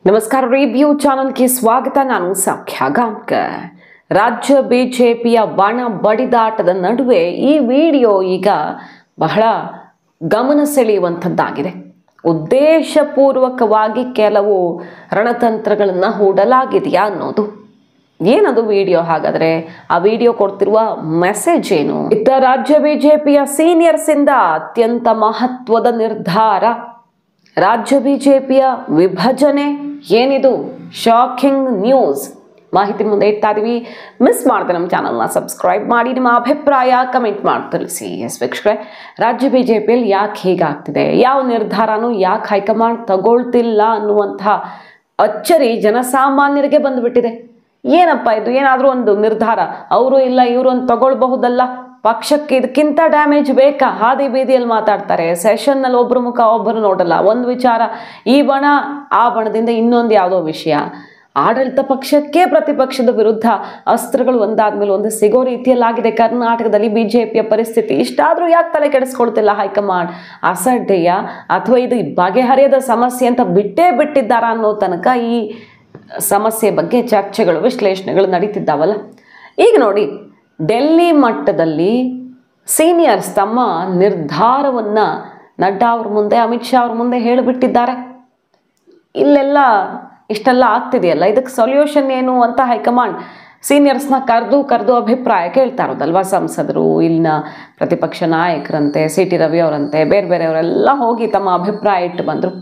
नमस्कार review channel ಗೆ ಸ್ವಾಗತ ನಾನು ಸೌಖ್ಯ ಗಾಂವ್ಕರ್ ರಾಜ್ಯ ಬಿಜೆಪಿಯ ಬಣ ಬಡಿದಾಟದ ನಡುವೆ ಈ ವಿಡಿಯೋ ಈಗ ಬಹಳ ಗಮನ ಸೆಳೆಯುವಂತದ್ದಾಗಿದೆ ಉದ್ದೇಶಪೂರ್ವಕವಾಗಿ ಕೆಲವು ರಣತಂತ್ರಗಳನ್ನು ಹೂಡಲಾಗಿದೆಯಾ ಅನ್ನೋದು ಏನದು ವಿಡಿಯೋ ಹಾಗಾದ್ರೆ ಆ ವಿಡಿಯೋ ಕೊಡ್ತಿರುವ ಮೆಸೇಜ್ ಏನು ಇತ್ತ ರಾಜ್ಯ ಬಿಜೆಪಿಯ ಸೀನಿಯರ್ಸ್ ಇಂದ ಅತ್ಯಂತ ಮಹತ್ವದ ನಿರ್ಧಾರ ರಾಜ್ಯ ಬಿಜೆಪಿಯ ವಿಭಜನೆ ಏನಿದು ಶಾಕಿಂಗ್ ನ್ಯೂಸ್ ಮಾಹಿತಿ ಮುಂದೆ ಇಡ್ತಾ ಇದೀವಿ ಮಿಸ್ ಮಾಡದೆ ನಮ್ಮ ಚಾನಲ್ನ ಸಬ್ಸ್ಕ್ರೈಬ್ ಮಾಡಿ ನಿಮ್ಮ ಅಭಿಪ್ರಾಯ ಕಮೆಂಟ್ ಮಾಡಿ ತಿಳಿಸಿ ಎಸ್ ವೀಕ್ಷಕರೇ ರಾಜ್ಯ ಬಿಜೆಪಿಯಲ್ಲಿ ಯಾಕೆ ಹೀಗಾಗ್ತಿದೆ ಯಾವ ನಿರ್ಧಾರನೂ ಯಾಕೆ ಹೈಕಮಾಂಡ್ ತಗೊಳ್ತಿಲ್ಲ ಅನ್ನುವಂಥ ಅಚ್ಚರಿ ಜನಸಾಮಾನ್ಯರಿಗೆ ಬಂದುಬಿಟ್ಟಿದೆ ಏನಪ್ಪ ಇದು ಏನಾದರೂ ಒಂದು ನಿರ್ಧಾರ ಅವರು ಇಲ್ಲ ಇವರು ಒಂದು ತಗೊಳ್ಬಹುದಲ್ಲ ಪಕ್ಷಕ್ಕೆ ಇದಕ್ಕಿಂತ ಡ್ಯಾಮೇಜ್ ಬೇಕಾ ಹಾದಿ ಬೀದಿಯಲ್ಲಿ ಮಾತಾಡ್ತಾರೆ ಸೆಷನ್ನಲ್ಲಿ ಒಬ್ಬರು ಮುಖ ಒಬ್ಬರು ನೋಡಲ್ಲ ಒಂದು ವಿಚಾರ ಈ ಬಣ ಆ ಬಣದಿಂದ ಇನ್ನೊಂದು ಯಾವುದೋ ವಿಷಯ ಆಡಳಿತ ಪಕ್ಷಕ್ಕೆ ಪ್ರತಿಪಕ್ಷದ ವಿರುದ್ಧ ಅಸ್ತ್ರಗಳು ಒಂದಾದ್ಮೇಲೆ ಒಂದು ಸಿಗೋ ರೀತಿಯಲ್ಲಾಗಿದೆ ಕರ್ನಾಟಕದಲ್ಲಿ ಬಿಜೆಪಿಯ ಪರಿಸ್ಥಿತಿ ಇಷ್ಟಾದರೂ ಯಾಕೆ ತಲೆ ಕೆಡಿಸ್ಕೊಳ್ತಿಲ್ಲ ಹೈಕಮಾಂಡ್ ಅಸಡ್ಡೆಯ ಅಥವಾ ಇದು ಬಗೆಹರಿಯದ ಸಮಸ್ಯೆ ಅಂತ ಬಿಟ್ಟೇ ಬಿಟ್ಟಿದ್ದಾರಾ ಅನ್ನೋ ತನಕ ಈ ಸಮಸ್ಯೆ ಬಗ್ಗೆ ಚರ್ಚೆಗಳು ವಿಶ್ಲೇಷಣೆಗಳು ನಡೀತಿದ್ದಾವಲ್ಲ ಈಗ ನೋಡಿ ಡೆಲ್ಲಿ ಮಟ್ಟದಲ್ಲಿ ಸೀನಿಯರ್ಸ್ ತಮ್ಮ ನಿರ್ಧಾರವನ್ನು ನಡ್ಡಾ ಅವ್ರ ಮುಂದೆ ಅಮಿತ್ ಶಾ ಅವ್ರ ಮುಂದೆ ಹೇಳಿಬಿಟ್ಟಿದ್ದಾರೆ ಇಲ್ಲೆಲ್ಲ ಇಷ್ಟೆಲ್ಲ ಆಗ್ತಿದೆಯಲ್ಲ ಇದಕ್ಕೆ ಸೊಲ್ಯೂಷನ್ ಏನು ಅಂತ ಹೈಕಮಾಂಡ್ ಸೀನಿಯರ್ಸ್ನ ಕರೆದು ಅಭಿಪ್ರಾಯ ಕೇಳ್ತಾ ಇರೋದಲ್ವಾ ಸಂಸದರು ಇಲ್ಲಿನ ಪ್ರತಿಪಕ್ಷ ನಾಯಕರಂತೆ ಸಿ ಟಿ ರವಿ ಅವರಂತೆ ಬೇರೆ ಬೇರೆಯವರೆಲ್ಲ ಹೋಗಿ ತಮ್ಮ ಅಭಿಪ್ರಾಯ ಇಟ್ಟು ಬಂದರು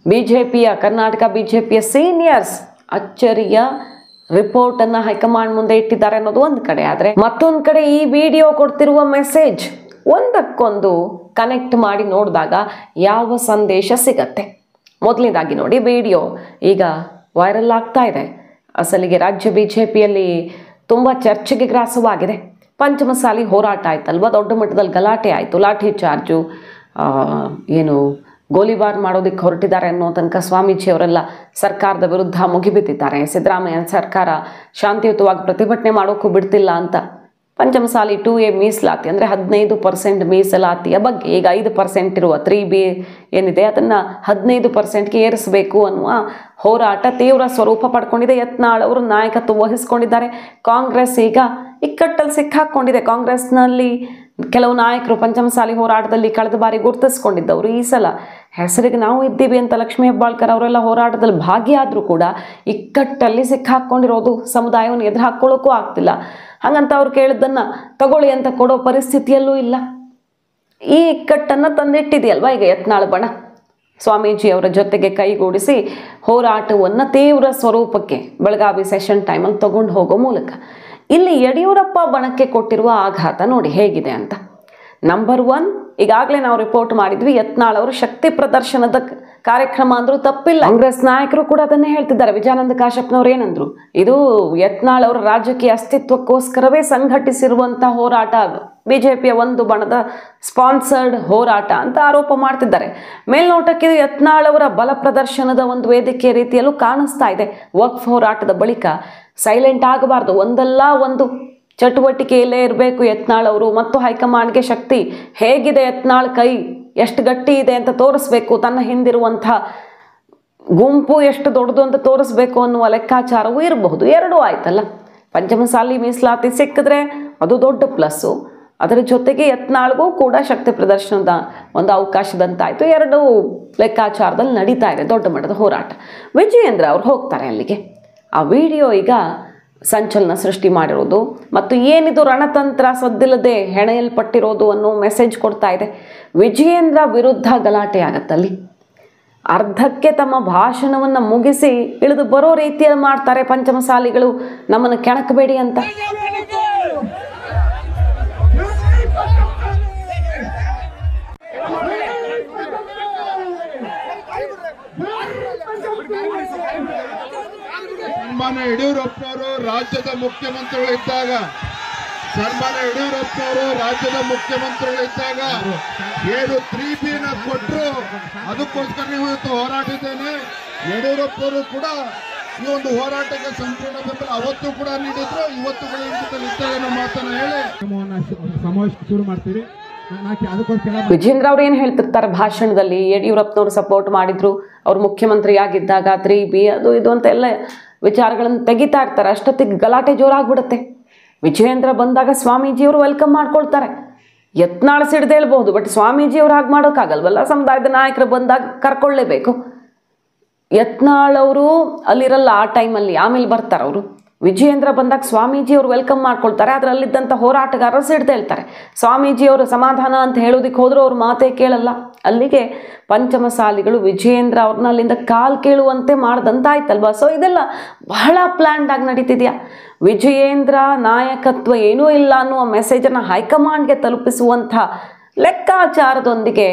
ಬಿಜೆಪಿಯ ಕರ್ನಾಟಕ ಬಿಜೆಪಿಯ ಸೀನಿಯರ್ಸ್ ಅಚ್ಚರಿಯ ರಿಪೋರ್ಟನ್ನು ಹೈಕಮಾಂಡ್ ಮುಂದೆ ಇಟ್ಟಿದ್ದಾರೆ ಅನ್ನೋದು ಒಂದು ಕಡೆ ಆದರೆ ಮತ್ತೊಂದು ಕಡೆ ಈ ವಿಡಿಯೋ ಕೊಡ್ತಿರುವ ಮೆಸೇಜ್ ಒಂದಕ್ಕೊಂದು ಕನೆಕ್ಟ್ ಮಾಡಿ ನೋಡಿದಾಗ ಯಾವ ಸಂದೇಶ ಸಿಗತ್ತೆ ಮೊದಲನೇದಾಗಿ ನೋಡಿ ವಿಡಿಯೋ ಈಗ ವೈರಲ್ ಆಗ್ತಾ ಇದೆ ಅಸಲಿಗೆ ರಾಜ್ಯ ಬಿಜೆಪಿಯಲ್ಲಿ ತುಂಬ ಚರ್ಚೆಗೆ ಗ್ರಾಸವಾಗಿದೆ ಪಂಚಮಸಾಲಿ ಹೋರಾಟ ಆಯ್ತಲ್ವ ದೊಡ್ಡ ಮಟ್ಟದಲ್ಲಿ ಗಲಾಟೆ ಆಯಿತು ಲಾಠಿ ಚಾರ್ಜು ಏನು ಗೋಲಿಬಾರ್ ಮಾಡೋದಕ್ಕೆ ಹೊರಟಿದ್ದಾರೆ ಅನ್ನೋ ತನಕ ಸ್ವಾಮೀಜಿ ಅವರೆಲ್ಲ ಸರ್ಕಾರದ ವಿರುದ್ಧ ಮುಗಿಬಿದ್ದಿದ್ದಾರೆ ಸಿದ್ದರಾಮಯ್ಯ ಸರ್ಕಾರ ಶಾಂತಿಯುತವಾಗಿ ಪ್ರತಿಭಟನೆ ಮಾಡೋಕ್ಕೂ ಬಿಡ್ತಿಲ್ಲ ಅಂತ ಪಂಚಮಸಾಲಿ 2A ಮೀಸಲಾತಿ ಅಂದರೆ 15% ಮೀಸಲಾತಿಯ ಬಗ್ಗೆ ಈಗ 5% ಇರುವ 3B ಏನಿದೆ ಅದನ್ನು 15%ಗೆ ಏರಿಸಬೇಕು ಅನ್ನುವ ಹೋರಾಟ ತೀವ್ರ ಸ್ವರೂಪ ಪಡ್ಕೊಂಡಿದೆ ಯತ್ನಾಳ್ ಅವರು ನಾಯಕತ್ವ ವಹಿಸ್ಕೊಂಡಿದ್ದಾರೆ ಕಾಂಗ್ರೆಸ್ ಈಗ ಇಕ್ಕಟ್ಟಲ್ಲಿ ಸಿಕ್ಕಾಕೊಂಡಿದೆ ಕಾಂಗ್ರೆಸ್ನಲ್ಲಿ ಕೆಲವು ನಾಯಕರು ಪಂಚಮಸಾಲಿ ಹೋರಾಟದಲ್ಲಿ ಕಳೆದ ಬಾರಿ ಗುರುತಿಸ್ಕೊಂಡಿದ್ದವರು ಈ ಸಲ ಹೆಸರಿಗೆ ನಾವು ಇದ್ದೀವಿ ಅಂತ ಲಕ್ಷ್ಮೀ ಹೆಬ್ಬಾಳ್ಕರ್ ಅವರೆಲ್ಲ ಹೋರಾಟದಲ್ಲಿ ಭಾಗಿಯಾದರೂ ಕೂಡ ಇಕ್ಕಟ್ಟಲ್ಲಿ ಸಿಕ್ಕಾಕೊಂಡಿರೋದು ಸಮುದಾಯವನ್ನು ಎದುರು ಹಾಕ್ಕೊಳ್ಳೋಕ್ಕೂ ಆಗ್ತಿಲ್ಲ ಹಾಗಂತ ಅವ್ರು ಕೇಳಿದ್ದನ್ನು ತಗೊಳ್ಳಿ ಅಂತ ಕೊಡೋ ಪರಿಸ್ಥಿತಿಯಲ್ಲೂ ಇಲ್ಲ ಈ ಇಕ್ಕಟ್ಟನ್ನು ತಂದಿಟ್ಟಿದೆಯಲ್ವ ಈಗ ಯತ್ನಾಳ್ ಬಣ ಸ್ವಾಮೀಜಿ ಅವರ ಜೊತೆಗೆ ಕೈಗೂಡಿಸಿ ಹೋರಾಟವನ್ನು ತೀವ್ರ ಸ್ವರೂಪಕ್ಕೆ ಬೆಳಗಾವಿ ಸೆಷನ್ ಟೈಮಲ್ಲಿ ತಗೊಂಡು ಹೋಗೋ ಮೂಲಕ ಇಲ್ಲಿ ಯಡಿಯೂರಪ್ಪ ಬಣಕ್ಕೆ ಕೊಟ್ಟಿರುವ ಆಘಾತ ನೋಡಿ ಹೇಗಿದೆ ಅಂತ ನಂಬರ್ 1 ಈಗಾಗಲೇ ನಾವು ರಿಪೋರ್ಟ್ ಮಾಡಿದ್ವಿ ಯತ್ನಾಳ್ ಅವರು ಶಕ್ತಿ ಪ್ರದರ್ಶನದ ಕಾರ್ಯಕ್ರಮ ಅಂದ್ರೂ ತಪ್ಪಿಲ್ಲ ಕಾಂಗ್ರೆಸ್ ನಾಯಕರು ಕೂಡ ಅದನ್ನೇ ಹೇಳ್ತಿದ್ದಾರೆ ವಿಜಯಾನಂದ ಕಾಶ್ಯಪ್ನವ್ರು ಏನಂದ್ರು ಇದು ಯತ್ನಾಳ್ ಅವರ ರಾಜಕೀಯ ಅಸ್ತಿತ್ವಕ್ಕೋಸ್ಕರವೇ ಸಂಘಟಿಸಿರುವಂಥ ಹೋರಾಟ ಬಿಜೆಪಿಯ ಒಂದು ಬಣದ ಸ್ಪಾನ್ಸರ್ಡ್ ಹೋರಾಟ ಅಂತ ಆರೋಪ ಮಾಡ್ತಿದ್ದಾರೆ ಮೇಲ್ನೋಟಕ್ಕೆ ಯತ್ನಾಳ್ ಅವರ ಬಲ ಪ್ರದರ್ಶನದ ಒಂದು ವೇದಿಕೆ ರೀತಿಯಲ್ಲೂ ಕಾಣಿಸ್ತಾ ಇದೆ ವಕ್ಫ್ ಹೋರಾಟದ ಬಳಿಕ ಸೈಲೆಂಟ್ ಆಗಬಾರ್ದು ಒಂದಲ್ಲ ಒಂದು ಚಟುವಟಿಕೆಯಲ್ಲೇ ಇರಬೇಕು ಯತ್ನಾಳ್ ಅವರು ಮತ್ತು ಹೈಕಮಾಂಡ್ಗೆ ಶಕ್ತಿ ಹೇಗಿದೆ ಯತ್ನಾಳ್ ಕೈ ಎಷ್ಟು ಗಟ್ಟಿ ಇದೆ ಅಂತ ತೋರಿಸ್ಬೇಕು ತನ್ನ ಹಿಂದಿರುವಂಥ ಗುಂಪು ಎಷ್ಟು ದೊಡ್ಡದು ಅಂತ ತೋರಿಸ್ಬೇಕು ಅನ್ನುವ ಲೆಕ್ಕಾಚಾರವೂ ಇರಬಹುದು ಎರಡೂ ಆಯ್ತಲ್ಲ ಪಂಚಮಸಾಲಿ ಮೀಸಲಾತಿ ಸಿಕ್ಕಿದ್ರೆ ಅದು ದೊಡ್ಡ ಪ್ಲಸ್ಸು ಅದರ ಜೊತೆಗೆ ಯತ್ನಾಳ್ಗೂ ಕೂಡ ಶಕ್ತಿ ಪ್ರದರ್ಶನದ ಒಂದು ಅವಕಾಶದಂತಾಯಿತು ಎರಡೂ ಲೆಕ್ಕಾಚಾರದಲ್ಲಿ ನಡೀತಾ ಇದೆ ದೊಡ್ಡ ಮಟ್ಟದ ಹೋರಾಟ ವಿಜಯೇಂದ್ರ ಅವ್ರು ಹೋಗ್ತಾರೆ ಅಲ್ಲಿಗೆ ಆ ವಿಡಿಯೋ ಈಗ ಸಂಚಲನ ಸೃಷ್ಟಿ ಮಾಡಿರೋದು ಮತ್ತು ಏನಿದು ರಣತಂತ್ರ ಸದ್ದಿಲ್ಲದೆ ಹೆಣೆಯಲ್ಪಟ್ಟಿರೋದು ಅನ್ನೋ ಮೆಸೇಜ್ ಕೊಡ್ತಾ ಇದೆ ವಿಜಯೇಂದ್ರ ವಿರುದ್ಧ ಗಲಾಟೆ ಆಗತ್ತಲ್ಲಿ ಅರ್ಧಕ್ಕೆ ತಮ್ಮ ಭಾಷಣವನ್ನು ಮುಗಿಸಿ ಇಳಿದು ಬರೋ ರೀತಿಯಲ್ಲಿ ಮಾಡ್ತಾರೆ ಪಂಚಮಸಾಲಿಗಳು ನಮ್ಮನ್ನು ಕೆಣಕಬೇಡಿ ಅಂತ ಸನ್ಮಾನ್ಯ ಯಡಿಯೂರಪ್ಪನವರು ರಾಜ್ಯದ ಮುಖ್ಯಮಂತ್ರಿಗಳಿದ್ದಾಗ ಏನು 3B ಕೊಟ್ಟರು ಅದಕ್ಕೋಸ್ಕರ ನೀವು ಇವತ್ತು ಹೋರಾಟಿದ್ದೇನೆ ಯಡಿಯೂರಪ್ಪನವರು ಕೂಡ ಈ ಒಂದು ಹೋರಾಟಕ್ಕೆ ಸಂಪೂರ್ಣ ಬೆಂಬಲ ಅವತ್ತು ಕೂಡ ನೀಡಿದ್ರು ಇವತ್ತು ಕೂಡ ಇದ್ದಾರೆ ಅನ್ನೋ ಮಾತನ್ನ ಹೇಳಿ ಸಮಾವೇಶ ಶುರು ಮಾಡ್ತೀವಿ ವಿಜೇಂದ್ರ ಅವ್ರು ಏನು ಹೇಳ್ತಿರ್ತಾರೆ ಭಾಷಣದಲ್ಲಿ, ಯಡಿಯೂರಪ್ಪನವ್ರು ಸಪೋರ್ಟ್ ಮಾಡಿದ್ರು, ಅವ್ರು ಮುಖ್ಯಮಂತ್ರಿ ಆಗಿದ್ದಾಗ 3B ಅದು ಇದು ಅಂತ ಎಲ್ಲ ವಿಚಾರಗಳನ್ನು ತೆಗಿತಾ ಇರ್ತಾರೆ. ಅಷ್ಟೊತ್ತಿಗೆ ಗಲಾಟೆ ಜೋರಾಗ್ಬಿಡುತ್ತೆ. ವಿಜಯೇಂದ್ರ ಬಂದಾಗ ಸ್ವಾಮೀಜಿಯವರು ವೆಲ್ಕಮ್ ಮಾಡ್ಕೊಳ್ತಾರೆ. ಯತ್ನಾಳ್ ಸಿಡ್ದೇಳ್ಬಹುದು, ಬಟ್ ಸ್ವಾಮೀಜಿಯವ್ರು ಹಾಗೆ ಮಾಡೋಕ್ಕಾಗಲ್ವಲ್ಲ. ಸಮುದಾಯದ ನಾಯಕರು ಬಂದಾಗ ಕರ್ಕೊಳ್ಳೇಬೇಕು. ಯತ್ನಾಳ್ ಅವರು ಅಲ್ಲಿರಲ್ಲ ಆ ಟೈಮಲ್ಲಿ, ಆಮೇಲೆ ಬರ್ತಾರೆ ಅವರು. ವಿಜಯೇಂದ್ರ ಬಂದಾಗ ಸ್ವಾಮೀಜಿಯವರು ವೆಲ್ಕಮ್ ಮಾಡ್ಕೊಳ್ತಾರೆ. ಆದರೆ ಅಲ್ಲಿದ್ದಂಥ ಹೋರಾಟಗಾರರು ಸಿಡ್ದೇಳ್ತಾರೆ. ಸ್ವಾಮೀಜಿಯವರು ಸಮಾಧಾನ ಅಂತ ಹೇಳೋದಕ್ಕೆ ಹೋದರೂ ಅವ್ರ ಮಾತೇ ಕೇಳಲ್ಲ. ಅಲ್ಲಿಗೆ ಪಂಚಮಸಾಲಿಗಳು ವಿಜಯೇಂದ್ರ ಅವ್ರನ್ನ ಅಲ್ಲಿಂದ ಕಾಲ್ ಕೇಳುವಂತೆ ಮಾಡ್ದಂತಾಯ್ತಲ್ವಾ. ಸೊ ಇದೆಲ್ಲ ಬಹಳ ಪ್ಲ್ಯಾನ್ಡ್ ಆಗಿ ನಡೀತಿದೆಯಾ. ವಿಜಯೇಂದ್ರ ನಾಯಕತ್ವ ಏನೂ ಇಲ್ಲ ಅನ್ನುವ ಮೆಸೇಜನ್ನು ಹೈಕಮಾಂಡ್ಗೆ ತಲುಪಿಸುವಂಥ ಲೆಕ್ಕಾಚಾರದೊಂದಿಗೆ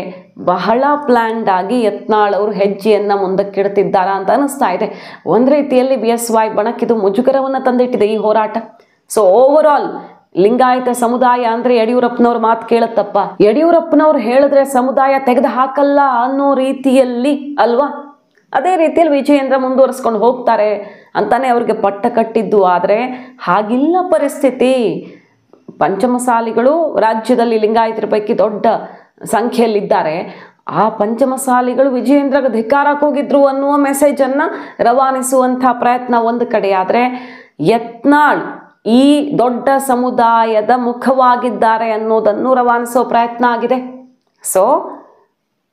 ಬಹಳ ಪ್ಲ್ಯಾನ್ಡ್ ಆಗಿ ಯತ್ನಾಳ್ ಅವರು ಹೆಜ್ಜೆಯನ್ನು ಮುಂದಕ್ಕಿಡ್ತಿದ್ದಾರಾ ಅಂತ ಅನಿಸ್ತಾ ಇದೆ. ಒಂದು ರೀತಿಯಲ್ಲಿ BSY ಬಣಕ್ಕಿದು ಮುಜುಗರವನ್ನು ತಂದಿಟ್ಟಿದೆ ಈ ಹೋರಾಟ. ಸೊ ಓವರ್ ಆಲ್ ಲಿಂಗಾಯತ ಸಮುದಾಯ ಅಂದರೆ ಯಡಿಯೂರಪ್ಪನವ್ರ ಮಾತು ಕೇಳುತ್ತಪ್ಪ, ಯಡಿಯೂರಪ್ಪನವ್ರು ಹೇಳಿದ್ರೆ ಸಮುದಾಯ ತೆಗೆದು ಹಾಕಲ್ಲ ಅನ್ನೋ ರೀತಿಯಲ್ಲಿ ಅಲ್ವಾ. ಅದೇ ರೀತಿಯಲ್ಲಿ ವಿಜಯೇಂದ್ರ ಮುಂದುವರಿಸ್ಕೊಂಡು ಹೋಗ್ತಾರೆ ಅಂತಾನೆ ಅವ್ರಿಗೆ ಪಟ್ಟ ಕಟ್ಟಿದ್ದು. ಆದರೆ ಹಾಗಿಲ್ಲ ಪರಿಸ್ಥಿತಿ. ಪಂಚಮಸಾಲಿಗಳು ರಾಜ್ಯದಲ್ಲಿ ಲಿಂಗಾಯತರ ಪೈಕಿ ದೊಡ್ಡ ಸಂಖ್ಯೆಯಲ್ಲಿದ್ದಾರೆ. ಆ ಪಂಚಮಸಾಲಿಗಳು ವಿಜಯೇಂದ್ರಗೆ ಧಿಕ್ಕಾರಕ್ಕೆ ಹೋಗಿದ್ರು ಅನ್ನುವ ಮೆಸೇಜನ್ನು ರವಾನಿಸುವಂಥ ಪ್ರಯತ್ನ ಒಂದು ಕಡೆ. ಆದರೆ ಯತ್ನಾಳ್ ಈ ದೊಡ್ಡ ಸಮುದಾಯದ ಮುಖವಾಗಿದ್ದಾರೆ ಅನ್ನೋದನ್ನು ರವಾನಿಸೋ ಪ್ರಯತ್ನ ಆಗಿದೆ. ಸೊ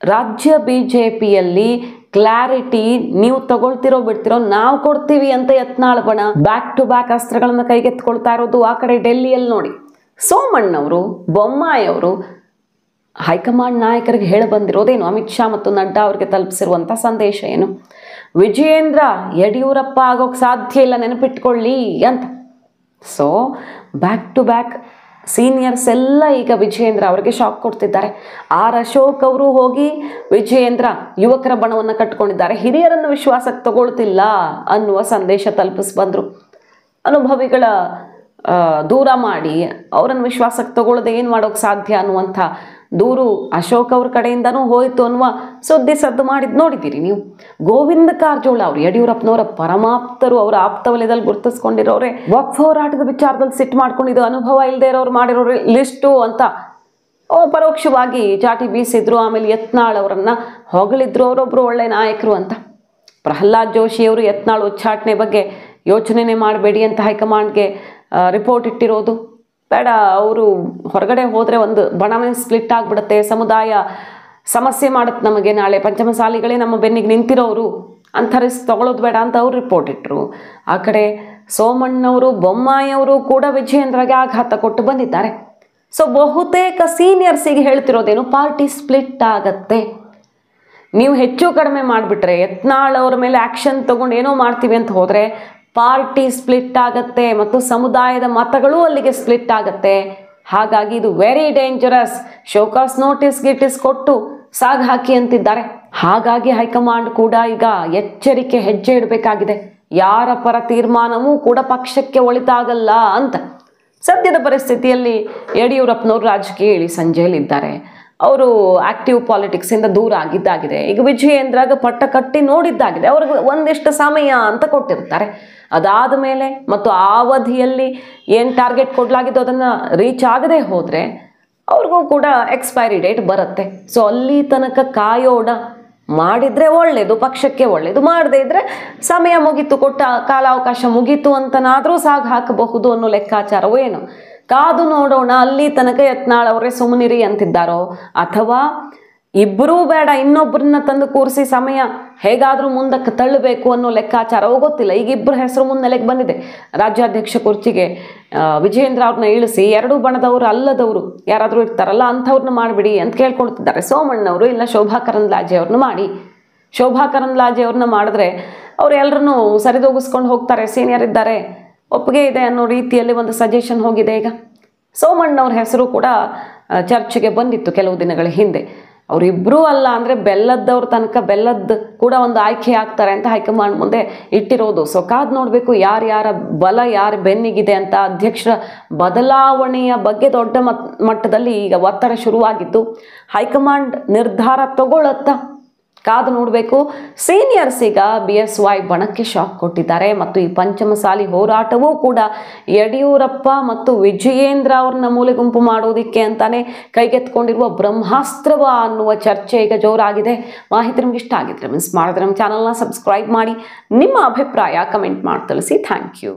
ರಾಜ್ಯ BJPಯಲ್ಲಿ ಕ್ಲಾರಿಟಿ ನೀವು ತಗೊಳ್ತಿರೋ ಬಿಡ್ತಿರೋ ನಾವು ಕೊಡ್ತೀವಿ ಅಂತ ಯತ್ನಾಳ್ ಬಣ ಬ್ಯಾಕ್ ಟು ಬ್ಯಾಕ್ ಅಸ್ತ್ರಗಳನ್ನು ಕೈಗೆತ್ಕೊಳ್ತಾ ಇರೋದು. ಆ ಕಡೆ ಡೆಲ್ಲಿಯಲ್ಲಿ ನೋಡಿ ಸೋಮಣ್ಣವರು, ಬೊಮ್ಮಾಯಿ ಅವರು ಹೈಕಮಾಂಡ್ ನಾಯಕರಿಗೆ ಹೇಳಿ ಬಂದಿರೋದೇನು, ಅಮಿತ್ ಶಾ ಮತ್ತು ನಡ್ಡಾ ಅವರಿಗೆ ತಲುಪಿಸಿರುವಂಥ ಸಂದೇಶ ಏನು, ವಿಜಯೇಂದ್ರ ಯಡಿಯೂರಪ್ಪ ಆಗೋಕ್ಕೆ ಸಾಧ್ಯ ಇಲ್ಲ ನೆನಪಿಟ್ಕೊಳ್ಳಿ ಅಂತ. So back to back seniors ಎಲ್ಲ ಈಗ ವಿಜಯೇಂದ್ರ ಅವರಿಗೆ ಶಾಕ್ ಕೊಡ್ತಿದ್ದಾರೆ. ಅಶೋಕ್ ಅವರು ಹೋಗಿ ವಿಜಯೇಂದ್ರ ಯುವಕರ ಬಣವನ್ನು ಕಟ್ಕೊಂಡಿದ್ದಾರೆ, ಹಿರಿಯರನ್ನು ವಿಶ್ವಾಸಕ್ಕೆ ತಗೊಳ್ತಿಲ್ಲ ಅನ್ನುವ ಸಂದೇಶ ತಲುಪಿಸಿ ಬಂದರು. ಅನುಭವಿಗಳ ದೂರ ಮಾಡಿ ಅವರನ್ನು ವಿಶ್ವಾಸಕ್ಕೆ ತಗೊಳ್ಳದೆ ಏನು ಮಾಡೋಕ್ಕೆ ಸಾಧ್ಯ ಅನ್ನುವಂಥ ದೂರು ಅಶೋಕ್ ಅವ್ರ ಕಡೆಯಿಂದನೂ ಹೋಯಿತು ಅನ್ನುವ ಸುದ್ದಿ ಸದ್ದು ಮಾಡಿದ್ದು ನೋಡಿದ್ದೀರಿ ನೀವು. ಗೋವಿಂದ ಕಾರಜೋಳ ಅವರು ಯಡಿಯೂರಪ್ಪನವರ ಪರಮಾಪ್ತರು, ಅವರ ಆಪ್ತ ವಲಯದಲ್ಲಿ ಗುರುತಿಸ್ಕೊಂಡಿರೋರೆ. ವಕ್ಫ್ ಹೋರಾಟದ ವಿಚಾರದಲ್ಲಿ ಸಿಟ್ಟು ಮಾಡ್ಕೊಂಡಿದ್ದು ಅನುಭವ ಇಲ್ಲದೆ ಇರೋರು ಮಾಡಿರೋ ಲಿಸ್ಟು ಅಂತ ಪರೋಕ್ಷವಾಗಿ ಚಾಟಿ ಬೀಸಿದ್ರು. ಆಮೇಲೆ ಯತ್ನಾಳ್ ಅವರನ್ನು ಹೊಗಳಿದ್ರು, ಅವರೊಬ್ಬರು ಒಳ್ಳೆ ನಾಯಕರು ಅಂತ. ಪ್ರಹ್ಲಾದ್ ಜೋಶಿಯವರು ಯತ್ನಾಳ್ ಉಚ್ಚಾಟನೆ ಬಗ್ಗೆ ಯೋಚನೆ ಮಾಡಬೇಡಿ ಅಂತ ಹೈಕಮಾಂಡ್ಗೆ ರಿಪೋರ್ಟ್ ಇಟ್ಟಿರೋದು. ಬೇಡ, ಅವರು ಹೊರಗಡೆ ಹೋದರೆ ಒಂದು ಬಣವೇ ಸ್ಪ್ಲಿಟ್ ಆಗಿಬಿಡುತ್ತೆ, ಸಮುದಾಯ ಸಮಸ್ಯೆ ಮಾಡುತ್ತೆ ನಮಗೆ, ನಾಳೆ ಪಂಚಮಸಾಲಿಗಳೇ ನಮ್ಮ ಬೆನ್ನಿಗೆ ನಿಂತಿರೋರು ಅಂಥ ರಿಸ್ಕ್ ತಗೊಳ್ಳೋದು ಬೇಡ ಅಂತ ಅವ್ರು ರಿಪೋರ್ಟ್ ಇಟ್ಟರು. ಆ ಕಡೆ ಸೋಮಣ್ಣವರು, ಬೊಮ್ಮಾಯಿಯವರು ಕೂಡ ವಿಜಯೇಂದ್ರಗೆ ಆಘಾತ ಕೊಟ್ಟು ಬಂದಿದ್ದಾರೆ. ಸೊ ಬಹುತೇಕ ಸೀನಿಯರ್ಸಿಗೆ ಹೇಳ್ತಿರೋದೇನು, ಪಾರ್ಟಿ ಸ್ಪ್ಲಿಟ್ ಆಗತ್ತೆ. ನೀವು ಹೆಚ್ಚು ಕಡಿಮೆ ಮಾಡಿಬಿಟ್ರೆ, ಯತ್ನಾಳ್ ಅವ್ರ ಮೇಲೆ ಆ್ಯಕ್ಷನ್ ತೊಗೊಂಡು ಏನೋ ಮಾಡ್ತೀವಿ ಅಂತ ಹೋದರೆ ಪಾರ್ಟಿ ಸ್ಪ್ಲಿಟ್ ಆಗತ್ತೆ ಮತ್ತು ಸಮುದಾಯದ ಮತಗಳು ಅಲ್ಲಿಗೆ ಸ್ಪ್ಲಿಟ್ ಆಗತ್ತೆ. ಹಾಗಾಗಿ ಇದು ವೆರಿ ಡೇಂಜರಸ್. ಶೋಕಾಸ್ ನೋಟಿಸ್ ಕೊಟ್ಟು ಸಾಗ್ ಹಾಕಿ ಅಂತಿದ್ದಾರೆ. ಹಾಗಾಗಿ ಹೈಕಮಾಂಡ್ ಕೂಡ ಈಗ ಎಚ್ಚರಿಕೆ ಹೆಜ್ಜೆ ಇಡಬೇಕಾಗಿದೆ. ಯಾರ ಪರ ತೀರ್ಮಾನವೂ ಕೂಡ ಪಕ್ಷಕ್ಕೆ ಒಳಿತಾಗಲ್ಲ ಅಂತ. ಸದ್ಯದ ಪರಿಸ್ಥಿತಿಯಲ್ಲಿ ಯಡಿಯೂರಪ್ಪನವರು ರಾಜಕೀಯ ಇಳಿ ಸಂಜೆಯಲ್ಲಿದ್ದಾರೆ. ಅವರು ಆಕ್ಟಿವ್ ಪಾಲಿಟಿಕ್ಸಿಂದ ದೂರ ಆಗಿದ್ದಾಗಿದೆ. ಈಗ ವಿಜಯೇಂದ್ರಗೆ ಪಟ್ಟ ಕಟ್ಟಿ ನೋಡಿದ್ದಾಗಿದೆ. ಅವ್ರಿಗೆ ಒಂದಿಷ್ಟು ಸಮಯ ಅಂತ ಕೊಟ್ಟಿರ್ತಾರೆ. ಅದಾದ ಮೇಲೆ ಮತ್ತು ಆ ಅವಧಿಯಲ್ಲಿ ಏನು ಟಾರ್ಗೆಟ್ ಕೊಡಲಾಗಿದ್ದು ಅದನ್ನು ರೀಚ್ ಆಗದೆ ಹೋದರೆ ಅವ್ರಿಗೂ ಕೂಡ ಎಕ್ಸ್ಪೈರಿ ಡೇಟ್ ಬರುತ್ತೆ. ಸೊ ಅಲ್ಲಿ ತನಕ ಕಾಯೋಣ. ಮಾಡಿದರೆ ಒಳ್ಳೆಯದು, ಪಕ್ಷಕ್ಕೆ ಒಳ್ಳೆಯದು. ಮಾಡದೇ ಇದ್ದರೆ ಸಮಯ ಮುಗೀತು, ಕೊಟ್ಟ ಕಾಲಾವಕಾಶ ಮುಗೀತು ಅಂತನಾದರೂ ಸಾಗು ಹಾಕಬಹುದು ಅನ್ನೋ ಲೆಕ್ಕಾಚಾರವೋ ಏನು. ಕಾದು ನೋಡೋಣ. ಅಲ್ಲಿ ತನಕ ಯತ್ನಾಳ್ ಅವರೇ ಸುಮ್ಮನಿರಿ ಅಂತಿದ್ದಾರೋ, ಅಥವಾ ಇಬ್ಬರೂ ಬೇಡ ಇನ್ನೊಬ್ಬರನ್ನ ತಂದು ಕೂರಿಸಿ ಸಮಯ ಹೇಗಾದರೂ ಮುಂದಕ್ಕೆ ತಳ್ಳಬೇಕು ಅನ್ನೋ ಲೆಕ್ಕಾಚಾರವೋ ಗೊತ್ತಿಲ್ಲ. ಈಗ ಇಬ್ಬರು ಹೆಸರು ಮುನ್ನೆಲೆಗೆ ಬಂದಿದೆ. ರಾಜ್ಯಾಧ್ಯಕ್ಷ ಕುರ್ಚಿಗೆ ವಿಜಯೇಂದ್ರ ಅವ್ರನ್ನ ಇಳಿಸಿ ಎರಡೂ ಬಣದವರು ಅಲ್ಲದವರು ಯಾರಾದರೂ ಇರ್ತಾರಲ್ಲ ಅಂಥವ್ರನ್ನ ಮಾಡಿಬಿಡಿ ಅಂತ ಕೇಳ್ಕೊಳ್ತಿದ್ದಾರೆ. ಸೋಮಣ್ಣವರು ಇಲ್ಲ ಶೋಭಾ ಕರಂದ್ಲಾಜೆ ಅವ್ರನ್ನ ಮಾಡಿ. ಶೋಭಾ ಕರಂದ್ಲಾಜೆ ಅವ್ರನ್ನ ಮಾಡಿದ್ರೆ ಅವ್ರು ಎಲ್ಲರನ್ನೂ ಸರಿದೂಗಿಸ್ಕೊಂಡು ಹೋಗ್ತಾರೆ, ಸೀನಿಯರ್ ಇದ್ದಾರೆ, ಒಪ್ಪಿಗೆ ಇದೆ ಅನ್ನೋ ರೀತಿಯಲ್ಲಿ ಒಂದು ಸಜೆಷನ್ ಹೋಗಿದೆ. ಈಗ ಸೋಮಣ್ಣವ್ರ ಹೆಸರು ಕೂಡ ಚರ್ಚೆಗೆ ಬಂದಿತ್ತು ಕೆಲವು ದಿನಗಳ ಹಿಂದೆ. ಅವರಿಬ್ಬರೂ ಅಲ್ಲ ಅಂದರೆ ಬೆಲ್ಲದ್ದವ್ರ ತನಕ ಬೆಲ್ಲದ್ದು ಕೂಡ ಒಂದು ಆಯ್ಕೆ ಆಗ್ತಾರೆ ಅಂತ ಹೈಕಮಾಂಡ್ ಮುಂದೆ ಇಟ್ಟಿರೋದು. ಸೊ ಕಾದು ನೋಡಬೇಕು ಯಾರ್ಯಾರ ಬಲ ಯಾರ ಬೆನ್ನಿಗಿದೆ ಅಂತ. ಅಧ್ಯಕ್ಷರ ಬದಲಾವಣೆಯ ಬಗ್ಗೆ ದೊಡ್ಡ ಮಟ್ಟದಲ್ಲಿ ಈಗ ಒತ್ತಡ ಶುರುವಾಗಿದ್ದು ಹೈಕಮಾಂಡ್ ನಿರ್ಧಾರ ತಗೊಳ್ಳತ್ತಾ ಕಾದು ನೋಡಬೇಕು. ಸೀನಿಯರ್ಸ್ ಈಗ BSY ಬಣಕ್ಕೆ ಶಾಕ್ ಕೊಟ್ಟಿದ್ದಾರೆ ಮತ್ತು ಈ ಪಂಚಮಸಾಲಿ ಹೋರಾಟವೂ ಕೂಡ ಯಡಿಯೂರಪ್ಪ ಮತ್ತು ವಿಜಯೇಂದ್ರ ಅವ್ರನ್ನ ಮೂಲೆ ಗುಂಪು ಮಾಡೋದಿಕ್ಕೆ ಅಂತಾನೆ ಕೈಗೆತ್ಕೊಂಡಿರುವ ಬ್ರಹ್ಮಾಸ್ತ್ರವ ಅನ್ನುವ ಚರ್ಚೆ ಈಗ ಜೋರಾಗಿದೆ. ಮಾಹಿತಿ ನಿಮ್ಗೆ ಇಷ್ಟ ಆಗಿದ್ರೆ ಮಿಸ್ ಮಾಡಿದ್ರೆ ನಮ್ಮ ಚಾನಲ್ನ ಸಬ್ಸ್ಕ್ರೈಬ್ ಮಾಡಿ, ನಿಮ್ಮ ಅಭಿಪ್ರಾಯ ಕಮೆಂಟ್ ಮಾಡಿ ತಿಳಿಸಿ. Thank you.